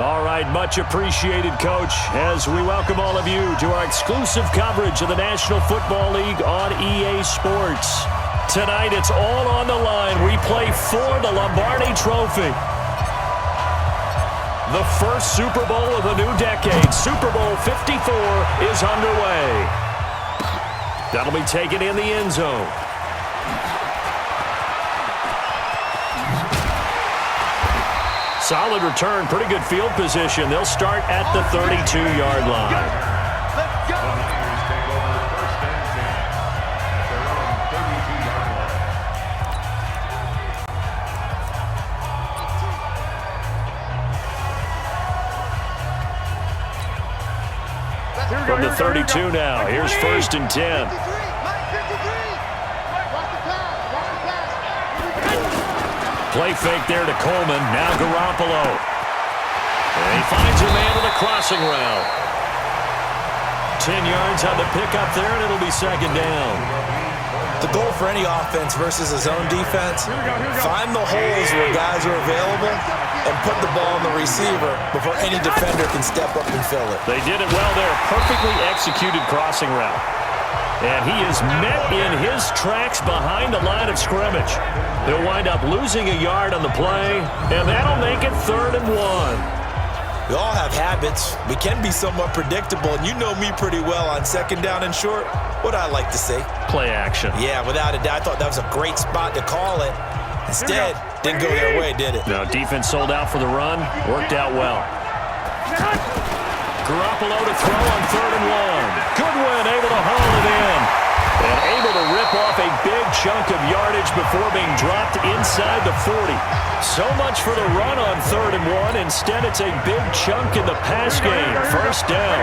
All right, much appreciated, Coach, as we welcome all of you to our exclusive coverage of the National Football League on EA Sports. Tonight, it's all on the line. We play for the Lombardi Trophy. The first Super Bowl of the new decade, Super Bowl 54, is underway. That'll be taken in the end zone. Solid return, pretty good field position. They'll start at the 32-yard line. From the 32 now, here's 1st and 10. Play fake there to Coleman. Now Garoppolo. And he finds a man in the crossing route. 10 yards on the pickup there, and it'll be 2nd down. The goal for any offense versus a zone defense, find the holes where guys are available and put the ball on the receiver before any defender can step up and fill it. They did it well there. Perfectly executed crossing route. And he is met in his tracks behind the line of scrimmage. They'll wind up losing a yard on the play, and that'll make it 3rd and 1. We all have habits. We can be somewhat predictable, and you know me pretty well on 2nd down and short. What I like to say? Play action. Yeah, without a doubt. I thought that was a great spot to call it. Instead, didn't go their way, did it? No, defense sold out for the run. Worked out well. Garoppolo to throw on 3rd and 1. Goodwin able to haul it in. And able to rip off a big chunk of yardage before being dropped inside the 40. So much for the run on 3rd and 1. Instead, it's a big chunk in the pass game. 1st down.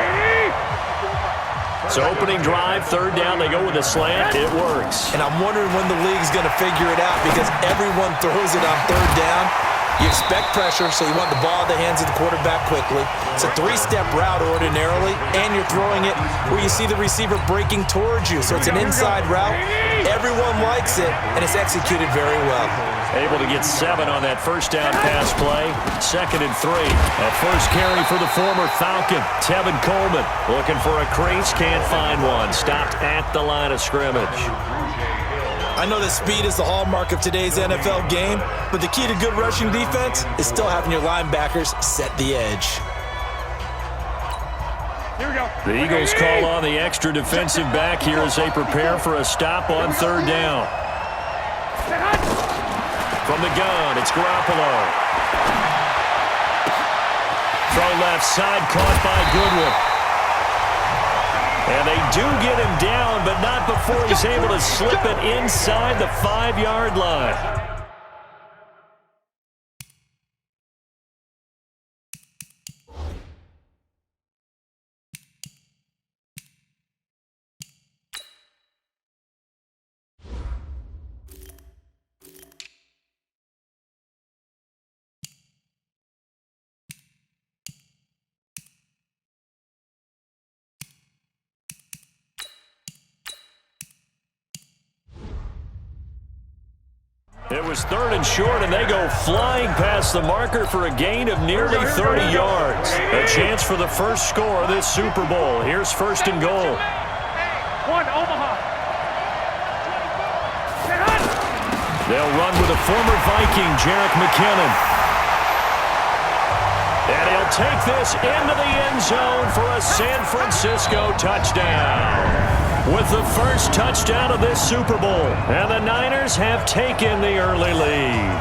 So opening drive, 3rd down, they go with a slant. It works. And I'm wondering when the league's going to figure it out because everyone throws it on 3rd down. You expect pressure, so you want the ball in the hands of the quarterback quickly. It's a 3-step route ordinarily, and you're throwing it where you see the receiver breaking towards you. So it's an inside route. Everyone likes it, and it's executed very well. Able to get 7 on that 1st down pass play. 2nd and 3. A first carry for the former Falcon, Tevin Coleman. Looking for a crease, can't find one. Stopped at the line of scrimmage. I know that speed is the hallmark of today's NFL game, but the key to good rushing defense is still having your linebackers set the edge. Here we go. The Eagles call on the extra defensive back here as they prepare for a stop on 3rd down. From the gun, it's Garoppolo. Throw left side, caught by Goodwin. And they do get him down, but not before he's able to slip it inside the 5-yard line. It was 3rd and short, and they go flying past the marker for a gain of nearly 30 yards. A chance for the first score of this Super Bowl. Here's 1st and goal. Omaha. They'll run with a former Viking, Jerick McKinnon. And he'll take this into the end zone for a San Francisco touchdown. With the first touchdown of this Super Bowl, and the Niners have taken the early lead.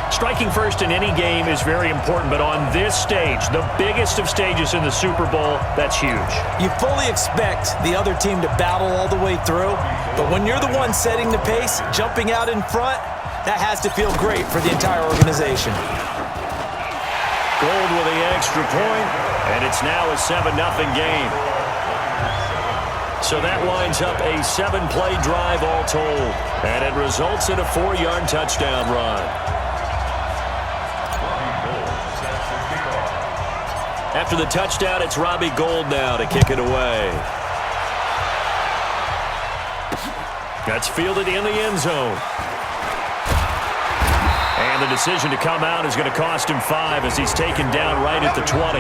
Striking first in any game is very important, but on this stage, the biggest of stages in the Super Bowl, that's huge. You fully expect the other team to battle all the way through, but when you're the one setting the pace, jumping out in front, that has to feel great for the entire organization. Gold with the extra point, and it's now a 7-0 game. So that winds up a 7-play drive all told, and it results in a 4-yard touchdown run. After the touchdown, it's Robbie Gould now to kick it away. That's fielded in the end zone. And And the decision to come out is going to cost him 5 as he's taken down right at the 20.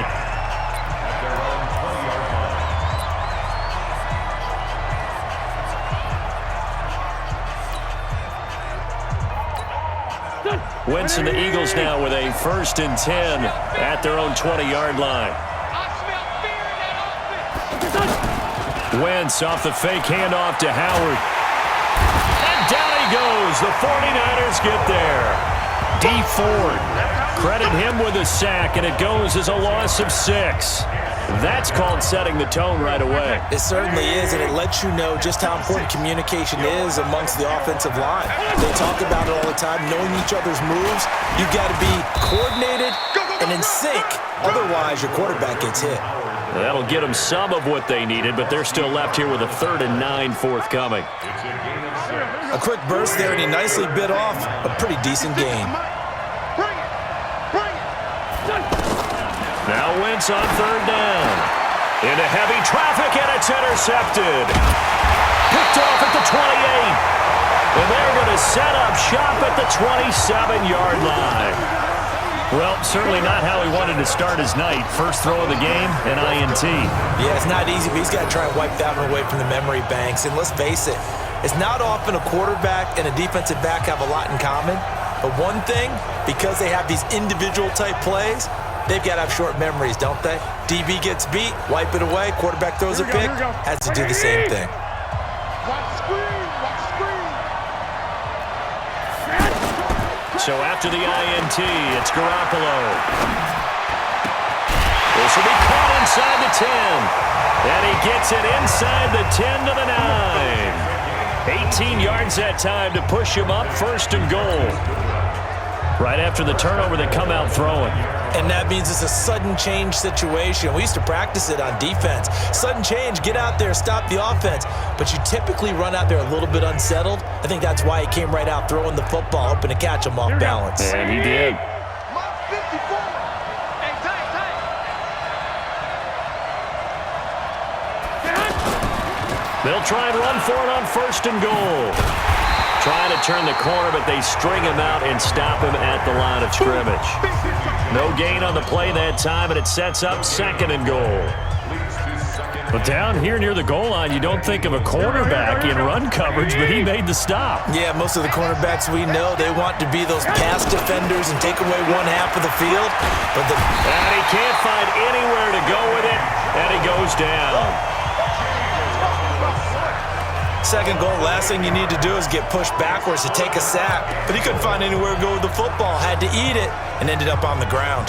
Wentz and the Eagles now with a 1st and 10 at their own 20-yard line. Wentz off the fake handoff to Howard. And down he goes. The 49ers get there. D. Ford. Credit him with a sack, and it goes as a loss of 6. That's called setting the tone right away. It certainly is, and it lets you know just how important communication is amongst the offensive line. They talk about it all the time, knowing each other's moves. You've got to be coordinated and in sync. Otherwise, your quarterback gets hit. That'll get them some of what they needed, but they're still left here with a 3rd and 9 forthcoming. A quick burst there, and he nicely bit off a pretty decent gain. Now Wentz on 3rd down. Into heavy traffic, and it's intercepted. Picked off at the 28. And they're going to set up shop at the 27-yard line. Well, certainly not how he wanted to start his night. First throw of the game, an INT. Yeah, it's not easy, but he's got to try and wipe that one away from the memory banks. And let's face it, it's not often a quarterback and a defensive back have a lot in common. But one thing, because they have these individual type plays, they've got to have short memories, don't they? DB gets beat, wipe it away, quarterback throws a pick, has to do the same thing. So after the INT, it's Garoppolo. This will be caught inside the 10. And he gets it inside the 10 to the 9. 18 yards that time to push him up, 1st and goal. Right after the turnover, they come out throwing. And that means it's a sudden change situation. We used to practice it on defense. Sudden change, get out there, stop the offense. But you typically run out there a little bit unsettled. I think that's why he came right out throwing the football, hoping to catch him off balance. And he did. They'll try and run for it on 1st and goal. Trying to turn the corner, but they string him out and stop him at the line of scrimmage. No gain on the play that time, and it sets up 2nd and goal. But down here near the goal line, you don't think of a cornerback in run coverage, but he made the stop. Yeah, most of the cornerbacks we know, they want to be those pass defenders and take away one half of the field. And he can't find anywhere to go with it, and he goes down. 2nd goal, last thing you need to do is get pushed backwards to take a sack. But he couldn't find anywhere to go with the football, had to eat it, and ended up on the ground.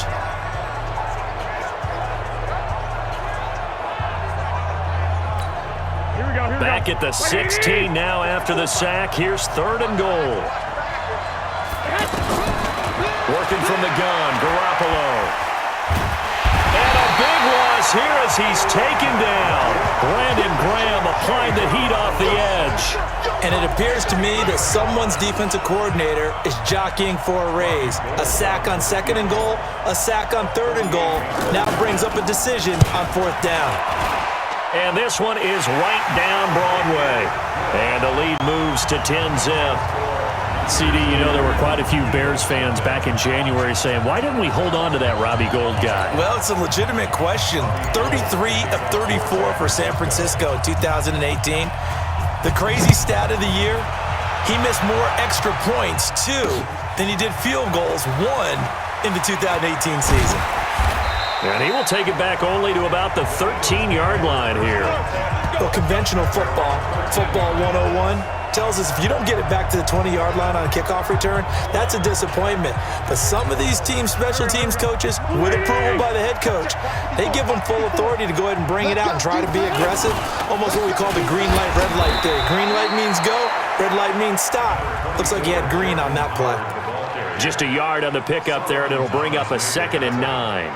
Back at the 16 now after the sack. Here's 3rd and goal. Working from the gun, Garoppolo. And a big loss here as he's taken down. Brandon Graham applying the heat off the edge. And it appears to me that someone's defensive coordinator is jockeying for a raise. A sack on 2nd and goal, a sack on 3rd and goal. Now brings up a decision on 4th down. And this one is right down Broadway. And the lead moves to 10-zip. CD, you know there were quite a few Bears fans back in January saying, why didn't we hold on to that Robbie Gould guy? Well, it's a legitimate question. 33 of 34 for San Francisco in 2018. The crazy stat of the year, he missed more extra points, 2, than he did field goals, 1, in the 2018 season. And he will take it back only to about the 13-yard line here. Well, conventional football 101, tells us if you don't get it back to the 20-yard line on a kickoff return, that's a disappointment. But some of these special teams coaches, with approval by the head coach, they give them full authority to go ahead and bring it out and try to be aggressive. Almost what we call the green light, red light theory. Green light means go, red light means stop. Looks like he had green on that play. Just a yard on the pickup there, and it'll bring up a 2nd and 9.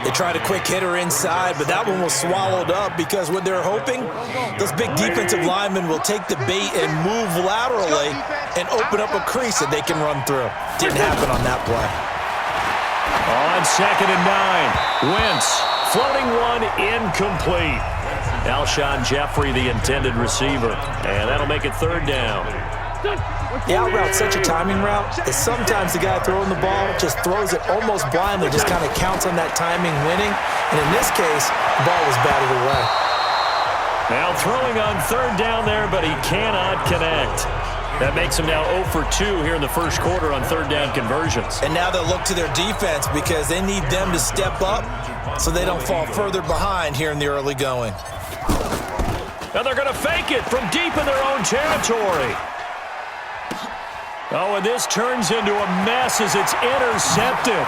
They tried a quick hitter inside, but that one was swallowed up because what they're hoping, those big defensive linemen will take the bait and move laterally and open up a crease that they can run through. Didn't happen on that play. On 2nd and 9, Wentz floating one incomplete. Alshon Jeffrey, the intended receiver, and that'll make it 3rd down. The out route's such a timing route that sometimes the guy throwing the ball just throws it almost blindly, just kind of counts on that timing winning. And in this case, the ball was batted away. Now throwing on third down there, but he cannot connect. That makes him now 0 for 2 here in the first quarter on third down conversions. And now they'll look to their defense because they need them to step up so they don't fall further behind here in the early going. Now they're going to fake it from deep in their own territory. Oh, and this turns into a mess as it's intercepted.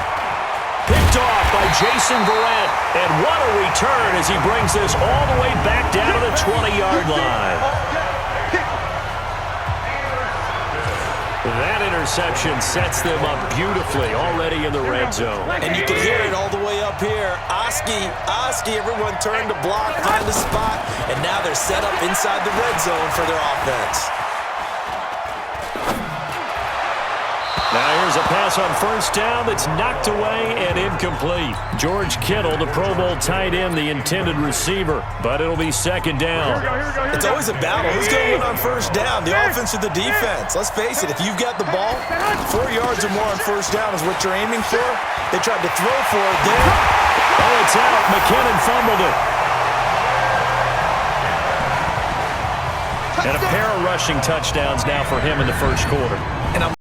Picked off by Jason Verrett. And what a return as he brings this all the way back down to the 20-yard line. That interception sets them up beautifully already in the red zone. And you can hear it all the way up here. Oski, everyone turned to block, find a spot, and now they're set up inside the red zone for their offense. Now here's a pass on first down that's knocked away and incomplete. George Kittle, the Pro Bowl tight end, the intended receiver, but it'll be second down. It's always a battle. Who's going to win on first down, the offense or the defense? Let's face it, if you've got the ball, 4 yards or more on first down is what you're aiming for. They tried to throw for it there. Oh, it's out. McKinnon fumbled it. And a pair of rushing touchdowns now for him in the first quarter. And I'm